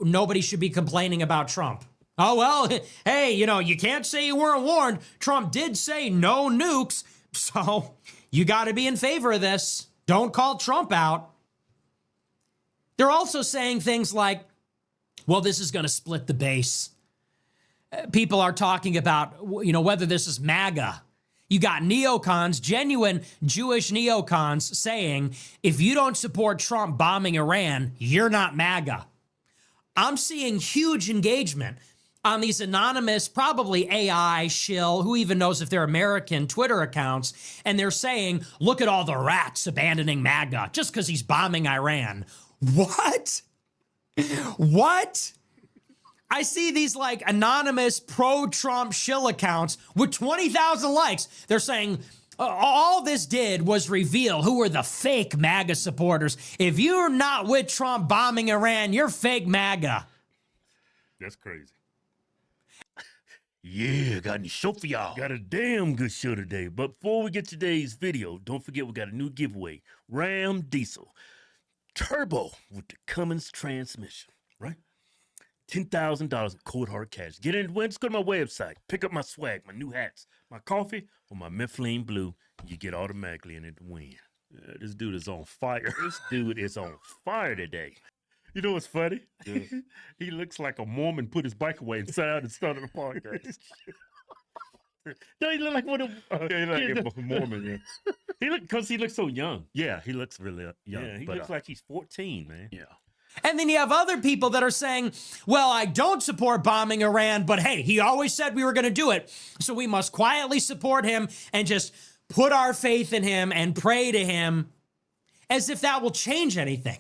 nobody should be complaining about Trump. Oh, well, hey, you can't say you weren't warned. Trump did say no nukes, so you got to be in favor of this. Don't call Trump out. They're also saying things like, well, this is going to split the base. People are talking about, whether this is MAGA. You got neocons, genuine Jewish neocons saying, if you don't support Trump bombing Iran, you're not MAGA. I'm seeing huge engagement on these anonymous, probably AI shill, who even knows if they're American Twitter accounts, and they're saying, look at all the rats abandoning MAGA just because he's bombing Iran. What? What? I see these like anonymous pro-Trump shill accounts with 20,000 likes. They're saying all this did was reveal who are the fake MAGA supporters. If you're not with Trump bombing Iran, you're fake MAGA. That's crazy. Yeah, got a new show for y'all. Got a damn good show today. But before we get to today's video, don't forget we got a new giveaway. Ram Diesel Turbo with the Cummins transmission, right? $10,000 in cold hard cash. Get in, just go to my website. Pick up my swag, my new hats, my coffee, or my Mifflin Blue. You get automatically in it to win. This dude is on fire. This dude is on fire today. You know what's funny? Yeah. He looks like a Mormon put his bike away and sat out and started a podcast. No, he look like one of like a Mormon. Yeah. He looks so young. Yeah, he looks really young. Yeah, he looks like he's 14, man. Yeah. And then you have other people that are saying, well, I don't support bombing Iran, but hey, he always said we were going to do it, so we must quietly support him and just put our faith in him and pray to him, as if that will change anything.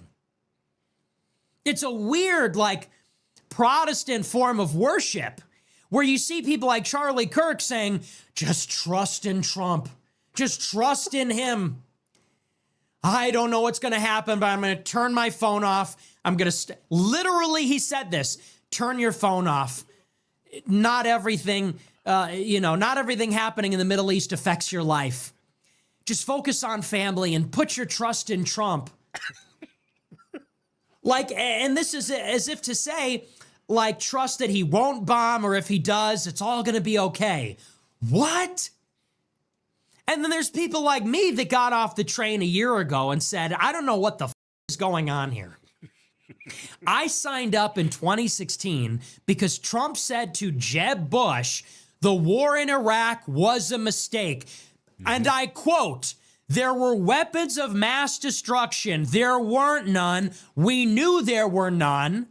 It's a weird, Protestant form of worship where you see people like Charlie Kirk saying, just trust in Trump. Just trust in him. I don't know what's going to happen, but I'm going to turn my phone off. I'm going to literally, he said this, turn your phone off. Not everything, not everything happening in the Middle East affects your life. Just focus on family and put your trust in Trump. And this is as if to say, trust that he won't bomb, or if he does, it's all going to be okay. What? And then there's people like me that got off the train a year ago and said, I don't know what the is going on here. I signed up in 2016 because Trump said to Jeb Bush, the war in Iraq was a mistake. Mm-hmm. And I quote, there were weapons of mass destruction. There weren't none. We knew there were none.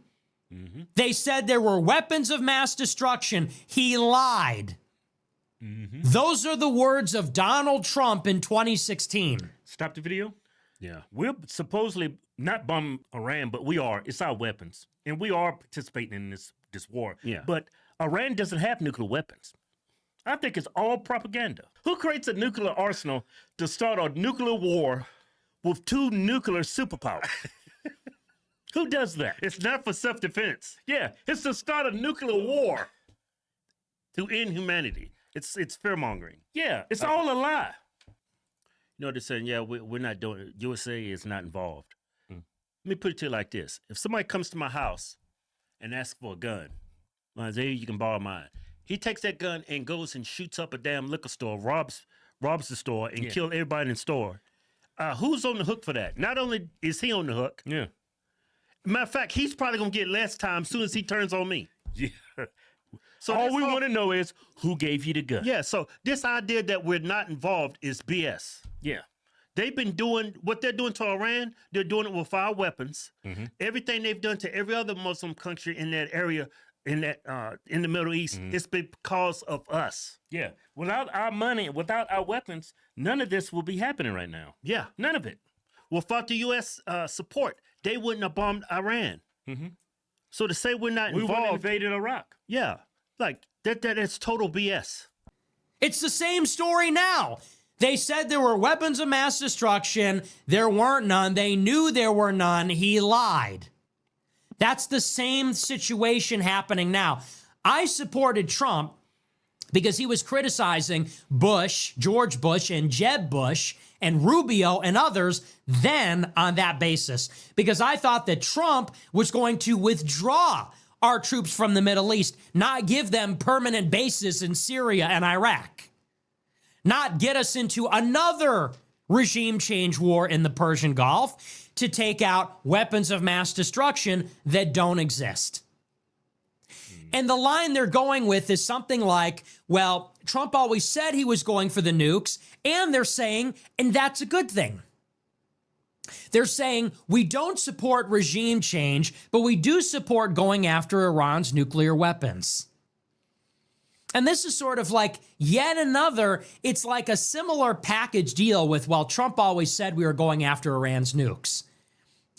Mm-hmm. They said there were weapons of mass destruction. He lied. Mm-hmm. Those are the words of Donald Trump in 2016. Stop the video. Yeah. We're supposedly not bombing Iran, but we are. It's our weapons. And we are participating in this war. Yeah. But Iran doesn't have nuclear weapons. I think it's all propaganda. Who creates a nuclear arsenal to start a nuclear war with two nuclear superpowers? Who does that? It's not for self-defense. Yeah, it's to start a nuclear war to end humanity. It's fear-mongering. Yeah, it's all a lie. You know, they're saying, yeah, we're not doing it. USA is not involved. Let me put it to you like this. If somebody comes to my house and asks for a gun, Isaiah, you can borrow mine. He takes that gun and goes and shoots up a damn liquor store, robs the store, and kills everybody in the store. Who's on the hook for that? Not only is he on the hook. Yeah. Matter of fact, he's probably going to get less time as soon as he turns on me. Yeah. So all we want to know is who gave you the gun. Yeah, so this idea that we're not involved is BS. Yeah. They've been doing what they're doing to Iran. They're doing it with our weapons. Mm-hmm. Everything they've done to every other Muslim country in that area, in the Middle East, it's because of us. Yeah. Without our money, without our weapons, none of this will be happening right now. Yeah, none of it. Without the U.S. support, they wouldn't have bombed Iran. Mm-hmm. So to say we're not involved, we wouldn't invaded Iraq. Yeah, that's total BS. It's the same story now. They said there were weapons of mass destruction. There weren't none. They knew there were none. He lied. That's the same situation happening now. I supported Trump because he was criticizing Bush, George Bush, and Jeb Bush, and Rubio and others then on that basis. Because I thought that Trump was going to withdraw our troops from the Middle East, not give them permanent bases in Syria and Iraq, not get us into another regime change war in the Persian Gulf to take out weapons of mass destruction that don't exist. And the line they're going with is something like, well, Trump always said he was going for the nukes, and they're saying, and that's a good thing. They're saying, we don't support regime change, but we do support going after Iran's nuclear weapons. And this is sort of like yet another, it's like a similar package deal with, well, Trump always said we were going after Iran's nukes.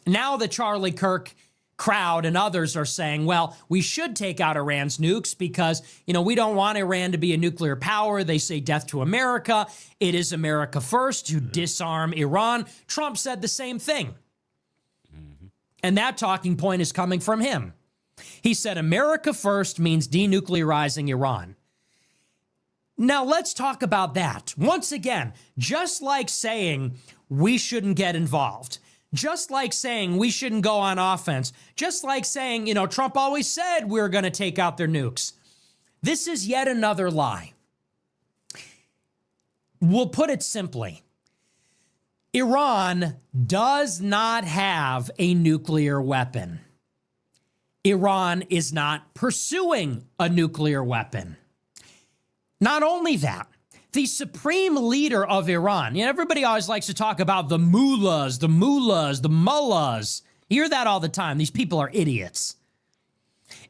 Now the Charlie Kirk crowd and others are saying, well, we should take out Iran's nukes because, we don't want Iran to be a nuclear power. They say death to America. It is America first to disarm Iran. Trump said the same thing. And that talking point is coming from him. He said America first means denuclearizing Iran. Now let's talk about that. Once again, just like saying we shouldn't get involved, just like saying we shouldn't go on offense, just like saying, Trump always said we were going to take out their nukes. This is yet another lie. We'll put it simply. Iran does not have a nuclear weapon. Iran is not pursuing a nuclear weapon. Not only that, the supreme leader of Iran, everybody always likes to talk about the mullahs, the mullahs. You hear that all the time. These people are idiots.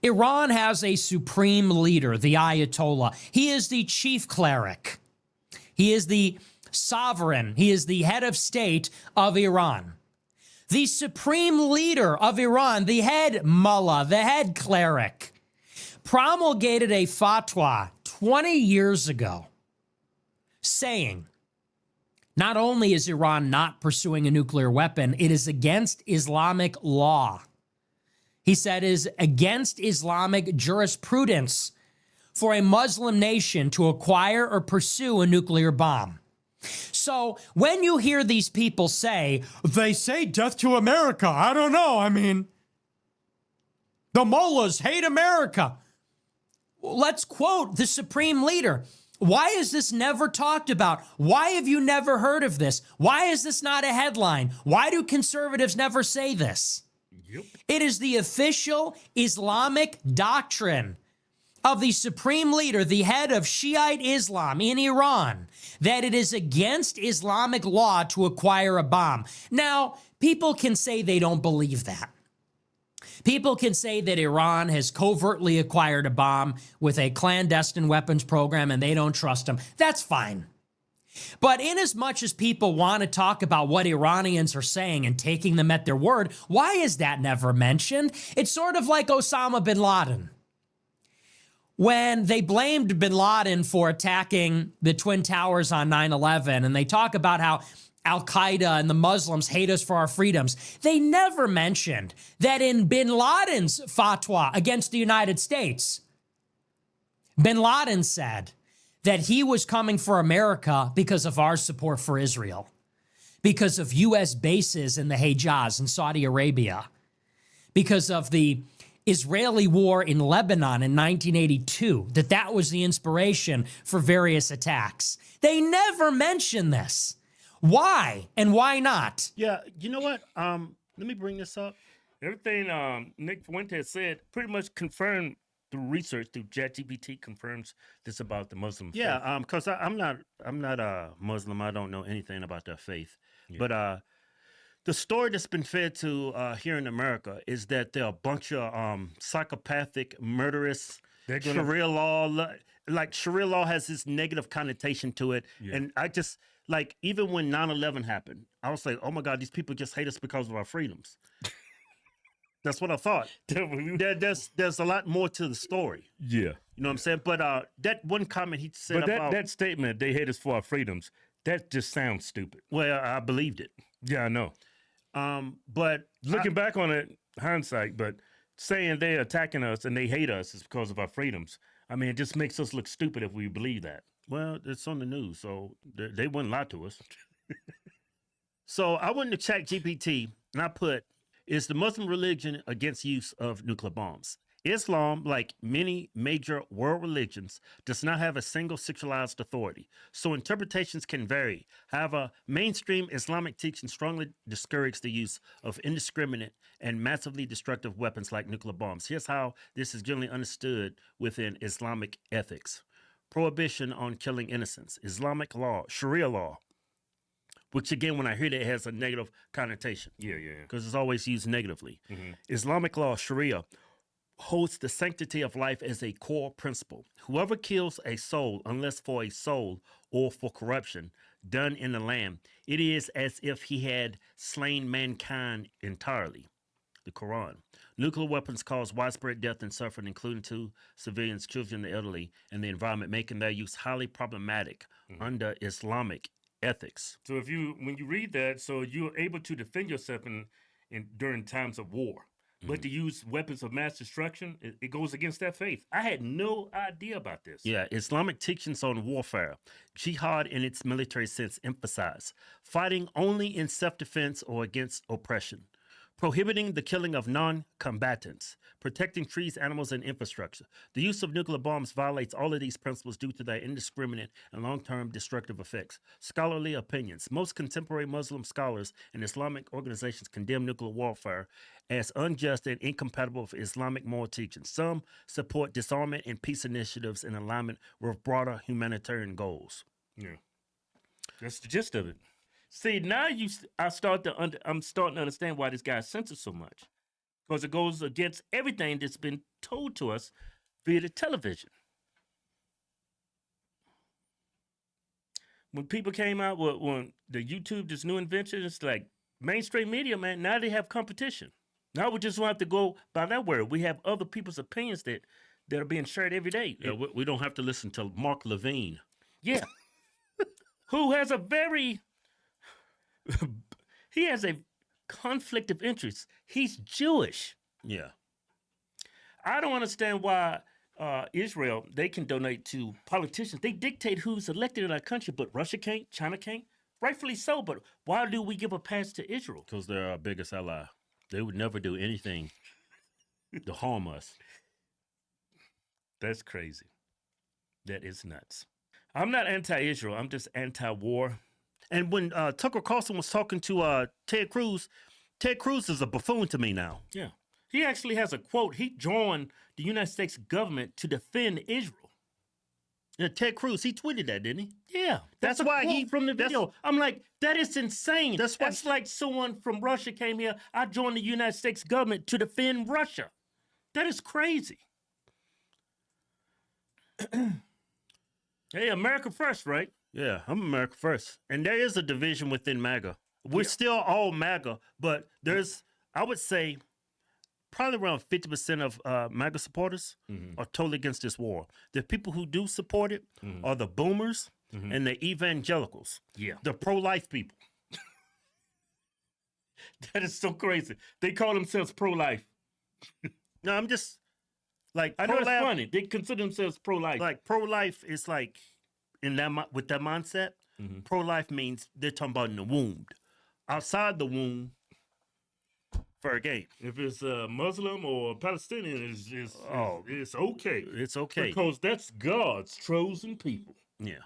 Iran has a supreme leader, the Ayatollah. He is the chief cleric. He is the sovereign. He is the head of state of Iran. The supreme leader of Iran, the head mullah, the head cleric, promulgated a fatwa 20 years ago saying, not only is Iran not pursuing a nuclear weapon, it is against Islamic law. He said it is against Islamic jurisprudence for a Muslim nation to acquire or pursue a nuclear bomb. So when you hear these people say, they say death to America, I don't know, the mullahs hate America. Let's quote the supreme leader. Why is this never talked about? Why have you never heard of this? Why is this not a headline? Why do conservatives never say this? Yep. It is the official Islamic doctrine of the supreme leader, the head of Shiite Islam in Iran, that it is against Islamic law to acquire a bomb. Now, people can say they don't believe that. People can say that Iran has covertly acquired a bomb with a clandestine weapons program and they don't trust them. That's fine. But inasmuch as people want to talk about what Iranians are saying and taking them at their word, why is that never mentioned? It's sort of like Osama bin Laden. When they blamed bin Laden for attacking the Twin Towers on 9/11, and they talk about how Al-Qaeda and the Muslims hate us for our freedoms, they never mentioned that in bin Laden's fatwa against the United States, bin Laden said that he was coming for America because of our support for Israel, because of U.S. bases in the Hejaz in Saudi Arabia, because of the Israeli war in Lebanon in 1982, that was the inspiration for various attacks. They never mention this. Why and why not? Yeah, you know what? Let me bring this up. Everything Nick Fuentes said pretty much confirmed through research, through ChatGPT confirms this about the Muslim faith. Yeah, because I'm not a Muslim. I don't know anything about their faith. Yeah. But the story that's been fed to here in America is that there are a bunch of psychopathic, murderous, Sharia law. Like Sharia law has this negative connotation to it. Yeah. And I just, like, even when 9/11 happened, I was like, oh my God, these people just hate us because of our freedoms. That's what I thought. There's a lot more to the story. Yeah. You know what I'm saying? But that one comment he said about... that statement, they hate us for our freedoms, that just sounds stupid. Well, I believed it. Yeah, I know. But looking back on it, hindsight, but saying they're attacking us and they hate us is because of our freedoms. I mean, it just makes us look stupid if we believe that. Well, it's on the news, so they wouldn't lie to us. So I went to ChatGPT and I put, is the Muslim religion against use of nuclear bombs? Islam, like many major world religions, does not have a single sexualized authority, so interpretations can vary. However, mainstream Islamic teaching strongly discourage the use of indiscriminate and massively destructive weapons like nuclear bombs. Here's how this is generally understood within Islamic ethics. Prohibition on killing innocents. Islamic law, Sharia law, which again, when I hear that, it has a negative connotation. Yeah. Because it's always used negatively. Mm-hmm. Islamic law, Sharia, holds the sanctity of life as a core principle. Whoever kills a soul, unless for a soul or for corruption done in the land, it is as if he had slain mankind entirely. The Quran. Nuclear weapons cause widespread death and suffering, including to civilians, children, the elderly, and the environment, making their use highly problematic under Islamic ethics. So when you read that, so you're able to defend yourself during times of war. But to use weapons of mass destruction, it goes against that faith. I had no idea about this. Yeah, Islamic teachings on warfare, jihad in its military sense, emphasize fighting only in self-defense or against oppression, prohibiting the killing of non-combatants, protecting trees, animals, and infrastructure. The use of nuclear bombs violates all of these principles due to their indiscriminate and long-term destructive effects. Scholarly opinions. Most contemporary Muslim scholars and Islamic organizations condemn nuclear warfare as unjust and incompatible with Islamic moral teachings. Some support disarmament and peace initiatives in alignment with broader humanitarian goals. Yeah, that's the gist of it. See, now I'm starting to understand why this guy's censored so much, because it goes against everything that's been told to us via the television. When people came out with the YouTube, this new invention, it's like mainstream media, man. Now they have competition. Now we just don't have to go by that word. We have other people's opinions that are being shared every day. Yeah, we don't have to listen to Mark Levine. Yeah, who has a very he has a conflict of interest. He's Jewish. Yeah. I don't understand why Israel, they can donate to politicians. They dictate who's elected in our country, but Russia can't, China can't. Rightfully so, but why do we give a pass to Israel? Because they're our biggest ally. They would never do anything to harm us. That's crazy. That is nuts. I'm not anti-Israel. I'm just anti-war. And when Tucker Carlson was talking to Ted Cruz is a buffoon to me now. Yeah. He actually has a quote. He joined the United States government to defend Israel. Yeah, Ted Cruz, he tweeted that, didn't he? Yeah. That's why he from the video. I'm like, that is insane. That's like someone from Russia came here. I joined the United States government to defend Russia. That is crazy. Hey, America first, right? Yeah, I'm America first. And there is a division within MAGA. We're still all MAGA, but there's, I would say, probably around 50% of MAGA supporters are totally against this war. The people who do support it are the boomers and the evangelicals. Yeah. The pro-life people. That is so crazy. They call themselves pro-life. No, I'm just, like, I know it's funny. They consider themselves pro-life. Like, pro-life is like, with that mindset, pro-life means they're talking about in the womb. Outside the womb, fair game. If it's a Muslim or Palestinian, it's okay. It's okay. Because that's God's chosen people. Yeah.